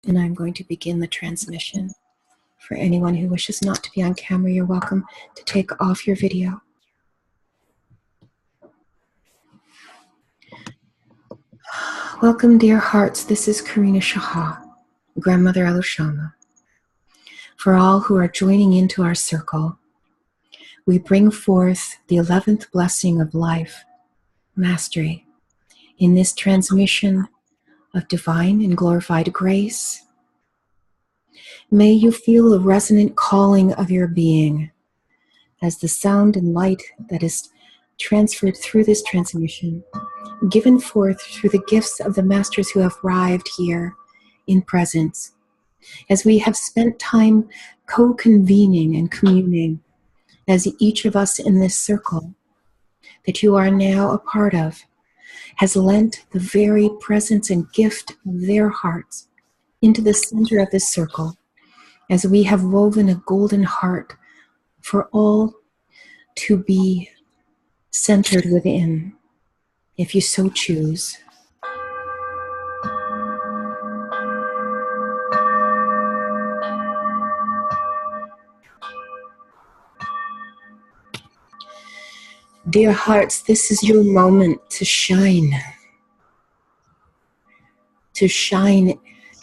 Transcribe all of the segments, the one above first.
And I'm going to begin the transmission. For anyone who wishes not to be on camera, you're welcome to take off your video. Welcome, dear hearts. This is Karina Shah, Grandmother Alushama. For all who are joining into our circle, we bring forth the 11th blessing of life, mastery, in this transmission of divine and glorified grace. May you feel the resonant calling of your being as the sound and light that is transferred through this transmission, given forth through the gifts of the masters who have arrived here in presence. As we have spent time co-convening and communing as each of us in this circle that you are now a part of has lent the very presence and gift of their hearts into the center of this circle, as we have woven a golden heart for all to be centered within, if you so choose. Dear hearts, this is your moment to shine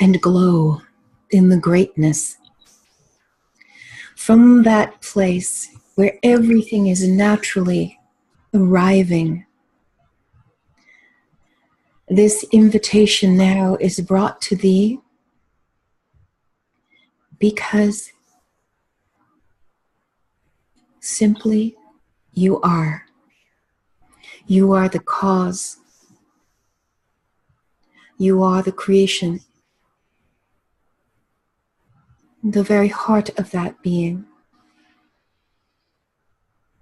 and glow in the greatness. From that place where everything is naturally arriving, this invitation now is brought to thee because simply you are. You are the cause. You are the creation, the very heart of that being.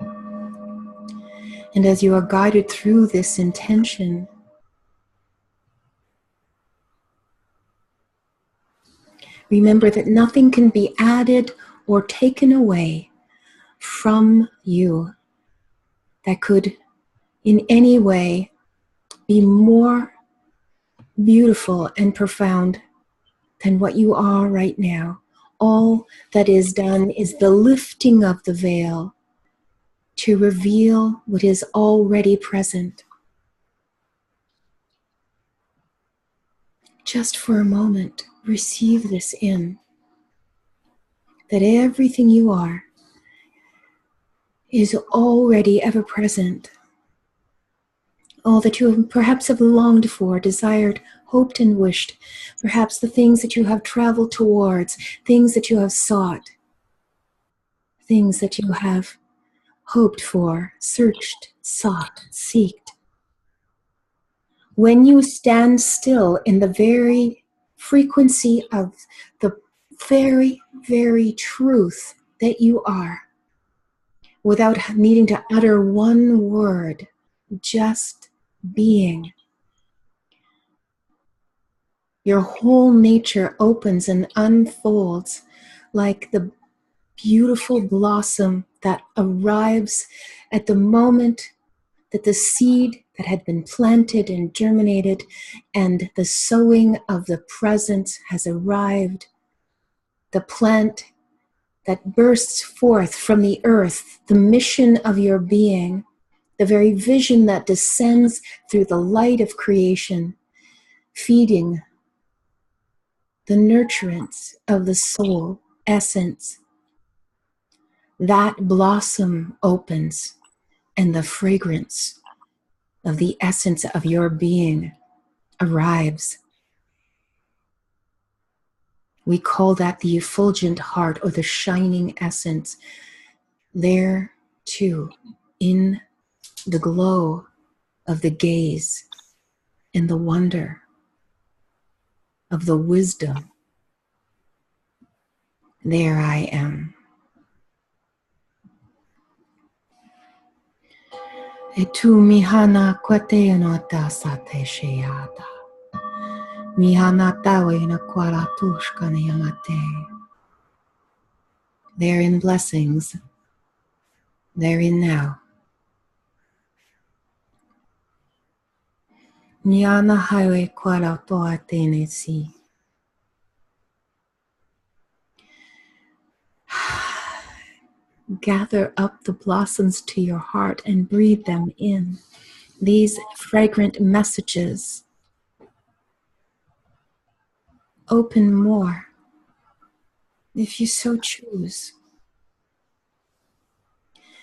And as you are guided through this intention, remember that nothing can be added or taken away from you that could in any way be more beautiful and profound than what you are right now. All that is done is the lifting of the veil to reveal what is already present. Just for a moment, receive this in, that everything you are is already ever present. All that you perhaps have longed for, desired, hoped and wished, perhaps the things that you have traveled towards, things that you have sought, things that you have hoped for, searched, sought, seeked. When you stand still in the very frequency of the very, very truth that you are, without needing to utter one word, just being, your whole nature opens and unfolds like the beautiful blossom that arrives at the moment that the seed that had been planted and germinated and the sowing of the presence has arrived. The plant that bursts forth from the earth, the mission of your being, the very vision that descends through the light of creation, feeding the nurturance of the soul essence. That blossom opens, and the fragrance of the essence of your being arrives. We call that the effulgent heart, or the shining essence. There, too, in the glow of the gaze and the wonder of the wisdom, there I am. Etu mihana kwate anota sate sheyata. Mihana tawe na kwaratushka niyamate. Therein blessings, therein now. Niana highway kwaratoa tenesi. gather up the blossoms to your heart and breathe them in. These fragrant messages. Open more, if you so choose,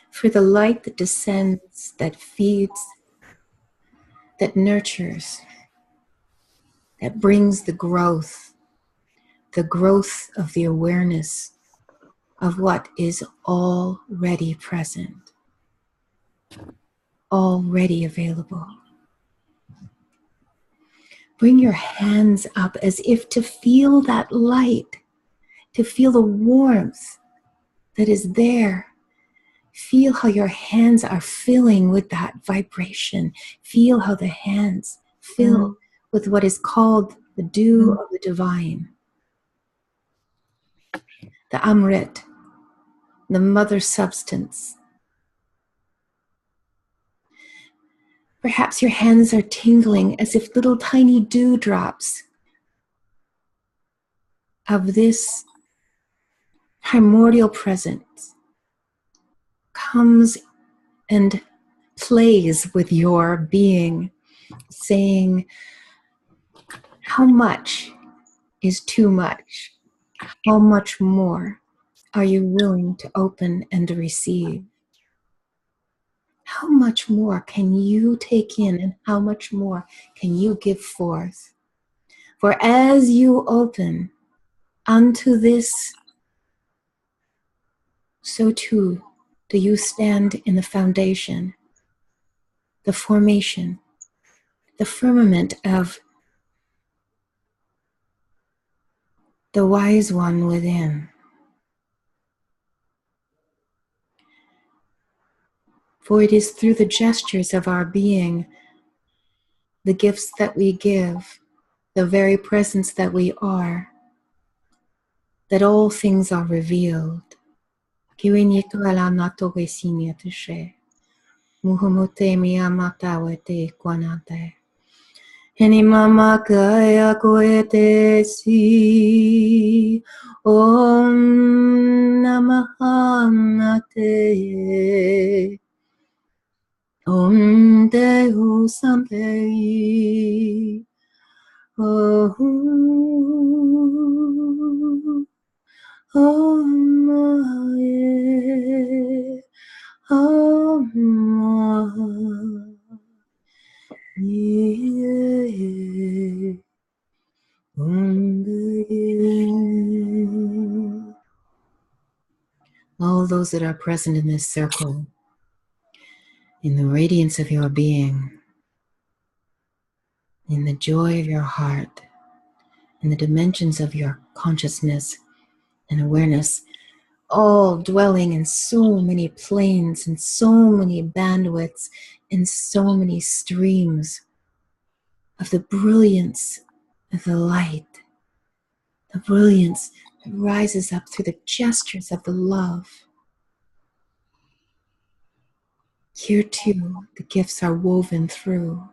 for the light that descends, that feeds, that nurtures, that brings the growth of the awareness of what is already present, already available. Bring your hands up as if to feel that light, to feel the warmth that is there. Feel how your hands are filling with that vibration. Feel how the hands fill with what is called the dew of the divine, the amrit, the mother substance. Perhaps your hands are tingling as if little tiny dewdrops of this primordial presence comes and plays with your being, saying, how much is too much? How much more are you willing to open and receive? How much more can you take in, and how much more can you give forth? For as you open unto this, so too do you stand in the foundation, the formation, the firmament of the wise one within. For it is through the gestures of our being, the gifts that we give, the very presence that we are, that all things are revealed. Heni mama kaya koete si Om Namah Nate Om Dehu Sampei Om Om Aye Om Aye all those that are present in this circle, in the radiance of your being, in the joy of your heart, in the dimensions of your consciousness and awareness, all dwelling in so many planes and so many bandwidths and so many streams of the brilliance of the light, the brilliance that rises up through the gestures of the love. Here too, the gifts are woven through.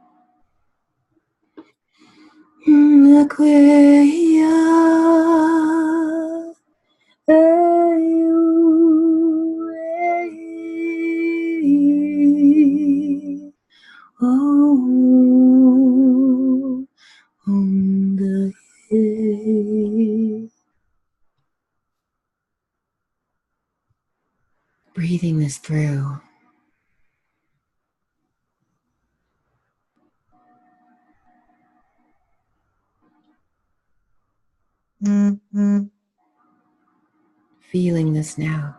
Breathing this through. Feeling this now.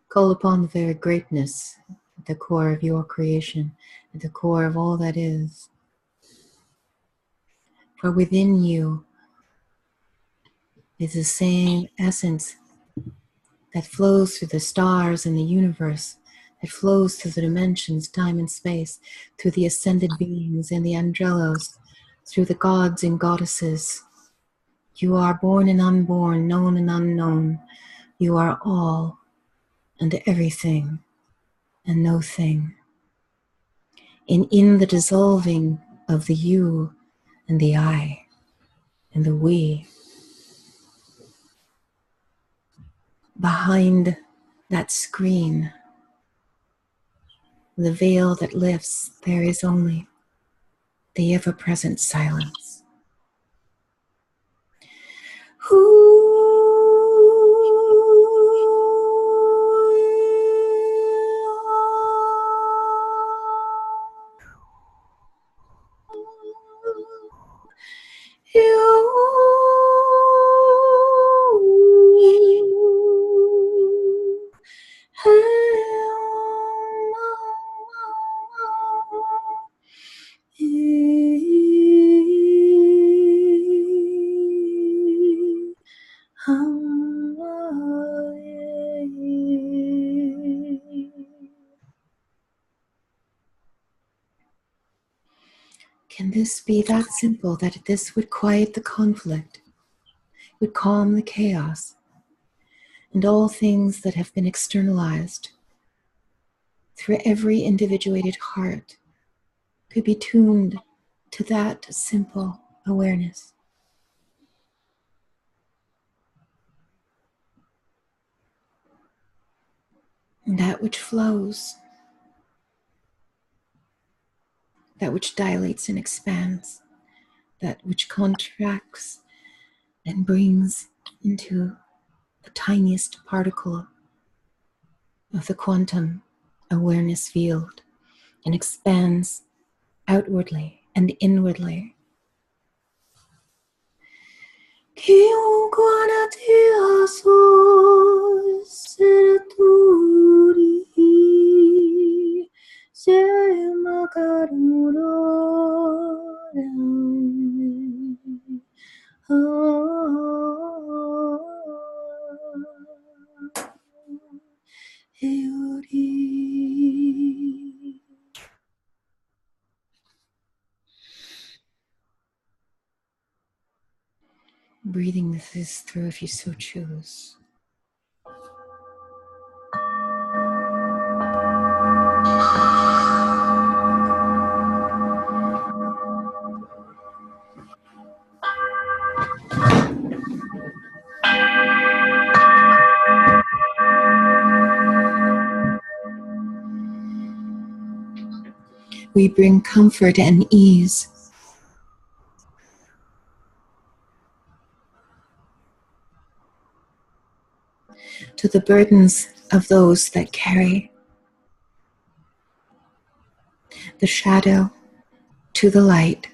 Call upon the very greatness at the core of your creation, at the core of all that is. For within you is the same essence that flows through the stars and the universe, that flows through the dimensions, time and space, through the ascended beings and the angelos, through the gods and goddesses. You are born and unborn, known and unknown. You are all and everything and no thing. And in the dissolving of the you and the I and the we, behind that screen, the veil that lifts, there is only the ever-present silence. Can this be that simple, that this would quiet the conflict, would calm the chaos, and all things that have been externalized through every individuated heart could be tuned to that simple awareness? And that which flows, that which dilates and expands, that which contracts and brings into the tiniest particle of the quantum awareness field and expands outwardly and inwardly. Breathing this through if you so choose. We bring comfort and ease to the burdens of those that carry the shadow to the light.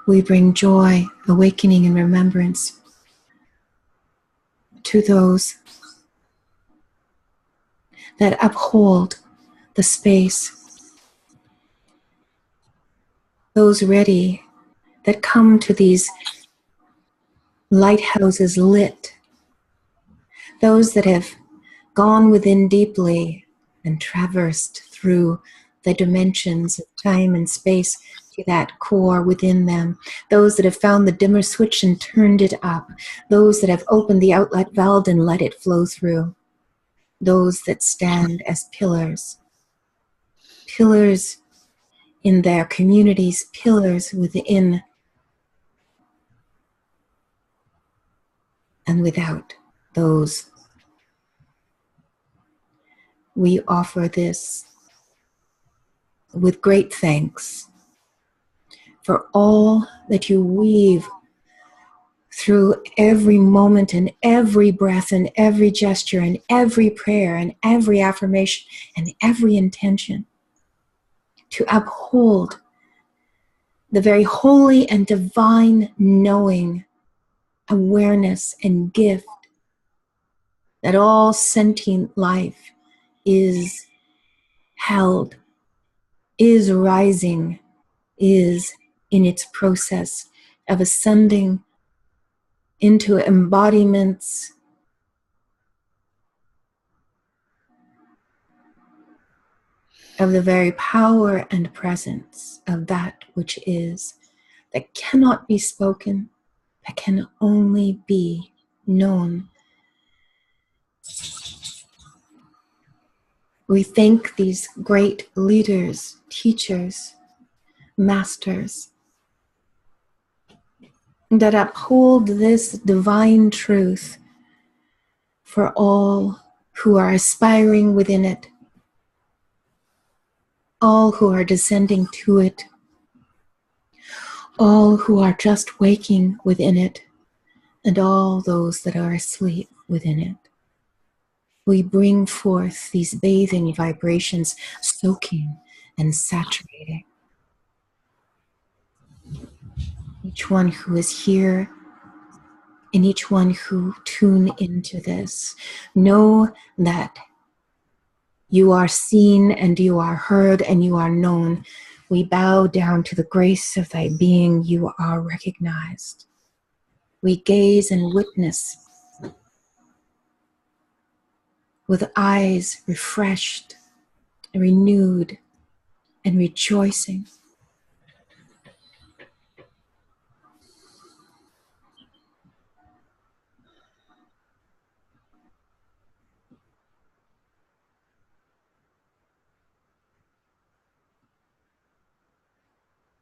We bring joy, awakening, and remembrance to those that uphold the space, those ready that come to these lighthouses lit, those that have gone within deeply and traversed through the dimensions of time and space to that core within them, those that have found the dimmer switch and turned it up, those that have opened the outlet valve and let it flow through, those that stand as pillars, pillars in their communities, pillars within and without those. We offer this with great thanks for all that you weave through every moment and every breath and every gesture and every prayer and every affirmation and every intention to uphold the very holy and divine knowing, awareness, and gift that all sentient life is held, is rising, is in its process of ascending into embodiments of the very power and presence of that which is, that cannot be spoken, that can only be known. We thank these great leaders, teachers, masters that uphold this divine truth for all who are aspiring within it, all who are descending to it, all who are just waking within it, and all those that are asleep within it. We bring forth these bathing vibrations, soaking and saturating each one who is here and each one who tune into this. Know that you are seen and you are heard and you are known. We bow down to the grace of thy being. You are recognized. We gaze and witness with eyes refreshed, renewed, and rejoicing.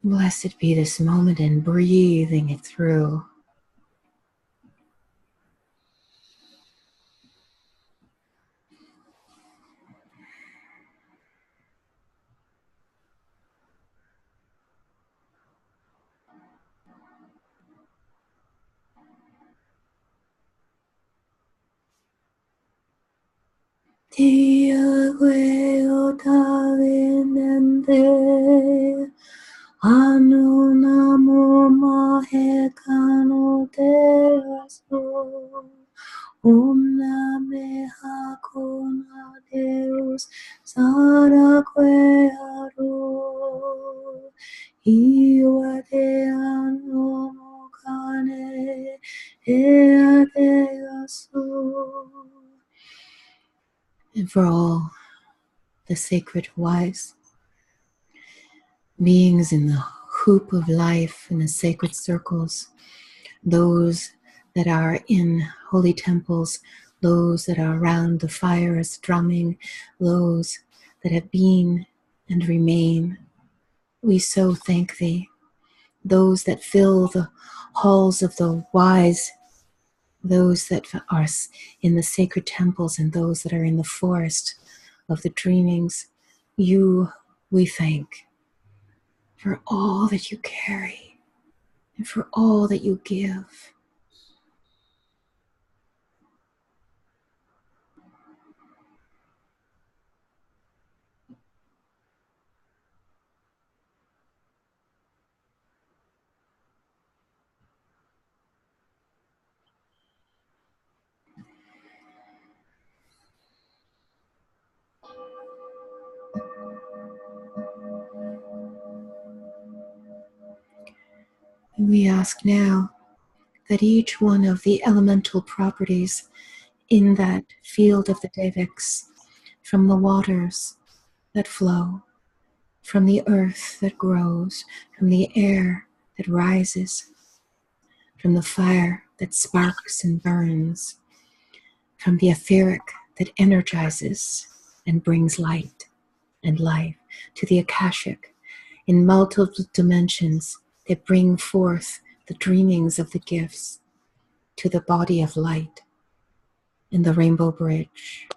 Blessed be this moment and breathing it through. Tiague otavinende anu namo mahekano deaso om name hakona deus saraque aro iwa de anu mokane ea deaso. And for all the sacred wise beings in the hoop of life, in the sacred circles, those that are in holy temples, those that are around the fires drumming, those that have been and remain, we so thank thee. Those that fill the halls of the wise, those that are in the sacred temples, and those that are in the forest of the dreamings, you we thank for all that you carry and for all that you give. And we ask now that each one of the elemental properties in that field of the Devix, from the waters that flow, from the earth that grows, from the air that rises, from the fire that sparks and burns, from the etheric that energizes and brings light and life, to the akashic in multiple dimensions that bring forth the dreamings of the gifts, to the body of light in the rainbow bridge.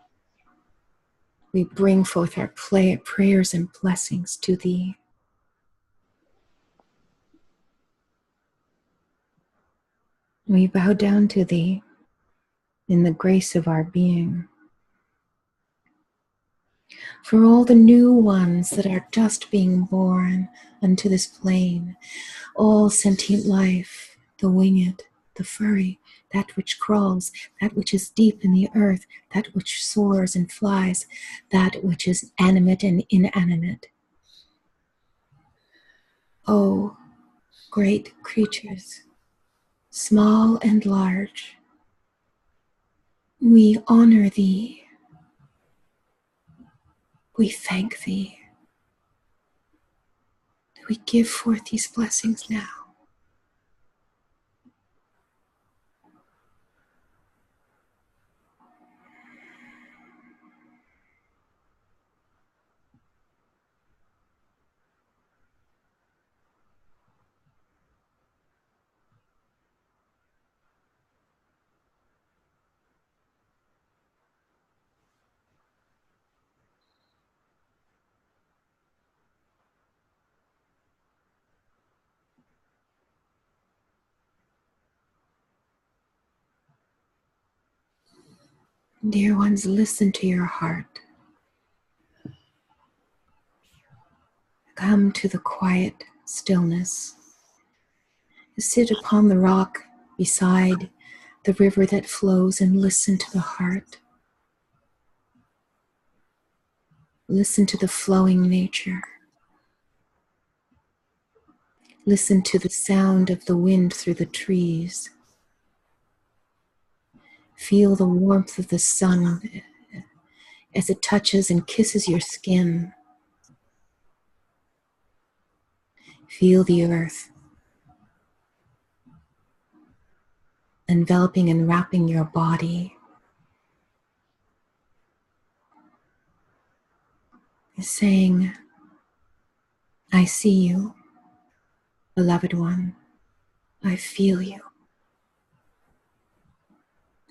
We bring forth our prayers and blessings to thee. We bow down to thee in the grace of our being. For all the new ones that are just being born unto this plane, all sentient life, the winged, the furry, that which crawls, that which is deep in the earth, that which soars and flies, that which is animate and inanimate. Oh, great creatures, small and large, we honor thee. We thank thee. We give forth these blessings now. Dear ones, listen to your heart. Come to the quiet stillness. Sit upon the rock beside the river that flows and listen to the heart. Listen to the flowing nature. Listen to the sound of the wind through the trees. Feel the warmth of the sun as it touches and kisses your skin. Feel the earth enveloping and wrapping your body. Saying, I see you, beloved one. I feel you.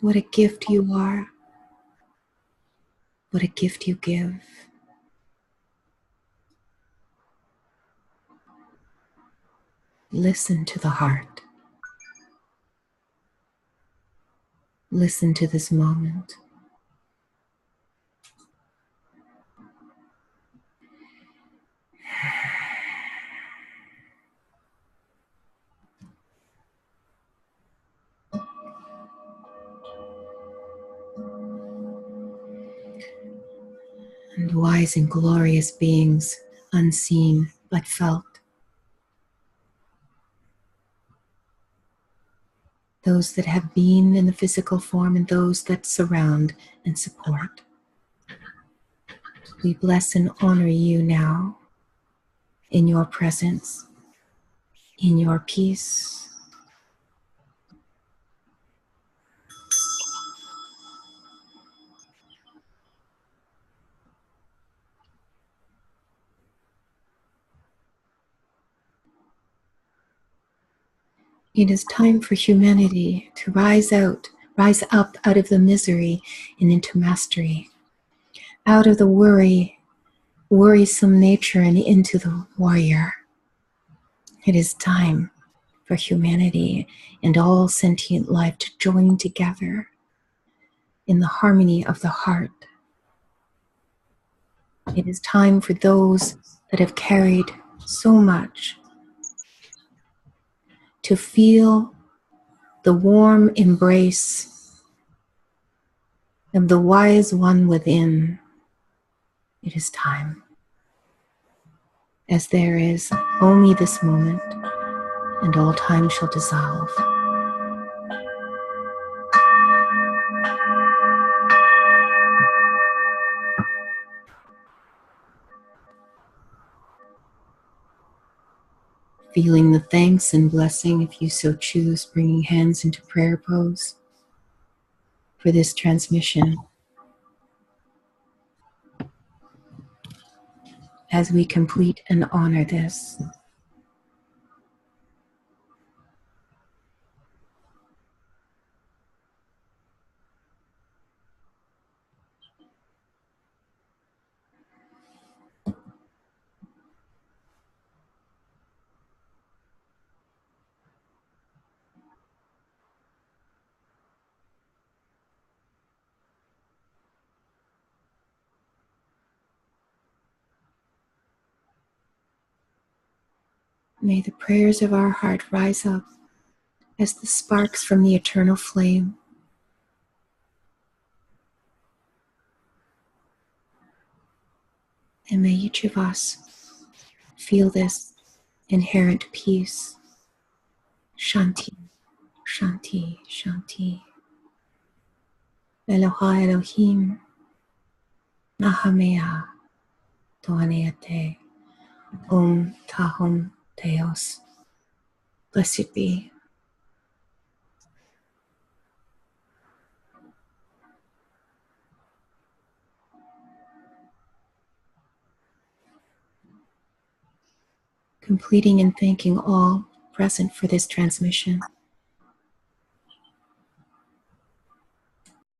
What a gift you are. What a gift you give. Listen to the heart. Listen to this moment. And wise and glorious beings, unseen but felt. Those that have been in the physical form and those that surround and support. We bless and honor you now in your presence, in your peace. It is time for humanity to rise up out of the misery and into mastery, out of the worrisome nature and into the warrior. It is time for humanity and all sentient life to join together in the harmony of the heart. It is time for those that have carried so much to feel the warm embrace of the wise one within. It is time, as there is only this moment, and all time shall dissolve. Feeling the thanks and blessing, if you so choose, bringing hands into prayer pose for this transmission. As we complete and honor this, may the prayers of our heart rise up as the sparks from the eternal flame. And may each of us feel this inherent peace. Shanti, Shanti, Shanti. Eloha Elohim, Nahamea, Toaneate, Om Tahom Teos. Blessed be. Completing and thanking all present for this transmission.